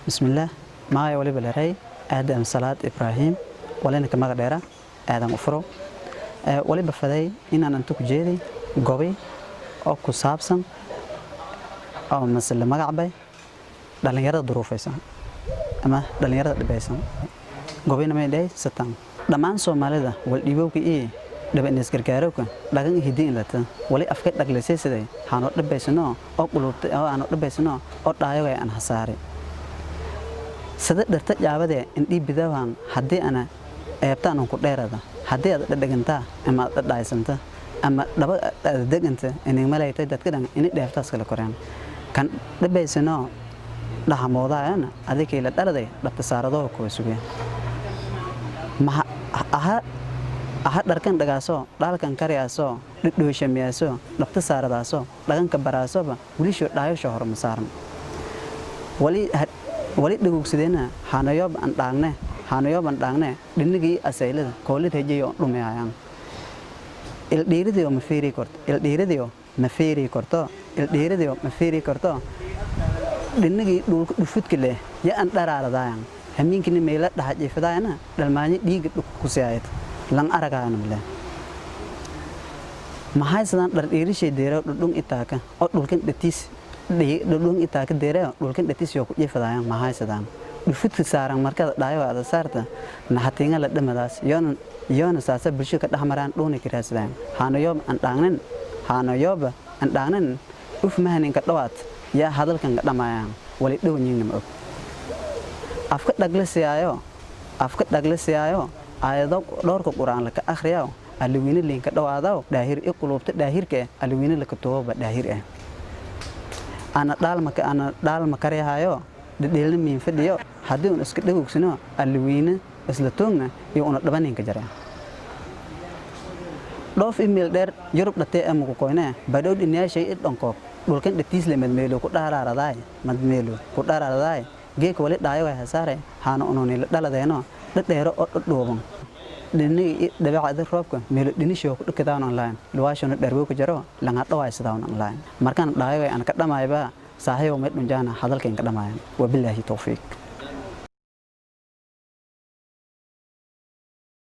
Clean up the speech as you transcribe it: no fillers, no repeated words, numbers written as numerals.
بسم الله معي ولي بلاري آدم صلاة إبراهيم ولنا كما غديرة آدم أفرو ولي بفدي إن أنا أنتو جيدي قوي أو كسابسن أو مثل مقعبي دلنيرة ظروفيسن أما دلنيرة دبيسن قوي نمي داي ستان دمان سوماليدا والديبوكي إيه دبا إنس كركاروكا لكن هدين لتا ولي أفكار دقلسي سيدي هانو دبيسنو أو قلوبتي أو أنو دبيسنو أو دايوغي أن حساري سدد درت جابده إن دي بدوان حدي أنا أبتان أنكو ديرة حدي أدقنتا أما دايسنتا أما دبا دقنتا إن ملايته دت كده إن دفتاس كلا كوريان كان دبيسنو ده موضوع أنا أذيك إلى دردي دبتساردو كويسوية ما أها دركان دعاسو داركان كرياسو دوشمياسو دبتسارداسو دكان كبراسو وليش دايو شهر مسارم ولي دغوكسيدنا حانيوب ان دانgne dinigi asaylada koolid heejiyo dhumayaan il dhiiridiyo ma feeri korto dinigi dhulka dhufudkile ya an dharaaradaayaan hamiinkini meela dhaxajifadaayna dhalmaani dhiig ku siyaayad lan aragaana male maxay sadan dhar dhiirishay deero dhudhun itaaka oo dhulkan dhatiis dhulun itaaka deero dhulkan dhatiis yoo ku jifadaayaan maxay sadan dhufudka saaran markada dhaayo aad saarta naxatinga la dhamadaas yoona saasa bulshada dhaxmaraan dhuuni kiraasdaan haanayob an dhaanan uf mahanin ka dhawaad yaa hadalkan dhamayaan wali dhowniinna og afka dhaglisayaayo ayado dhowrka quraan la ka akhriyo alwiina linka dhawaado daahir qulubta daahirka alwiina la ka tooba daahir ana daalma kariyahayo dheelna min fadhiyo hadii uu iska dhagogsano alwiina isla toogna iyo una dhabaninka jaraa dhoof email dheer Yurub dhatay ama ku qoynaa badhow dhinaashay dhanko dhulkan dhatiis le madmeelo ku dharaaraday geek wali dhaayo way hasaare haana unooni la dhaladeeno dhadheero oo dhooban dhinii dabeecada roobka meel dhinisho ku dhakadaan online luwaashana dharwo ku jaro laga dhawaaysadaan online markaan dhaayo aan ka dhamayba saaxiibo mid dhunjana hadalkeen ka dhamayaan wabillahi tawfiiq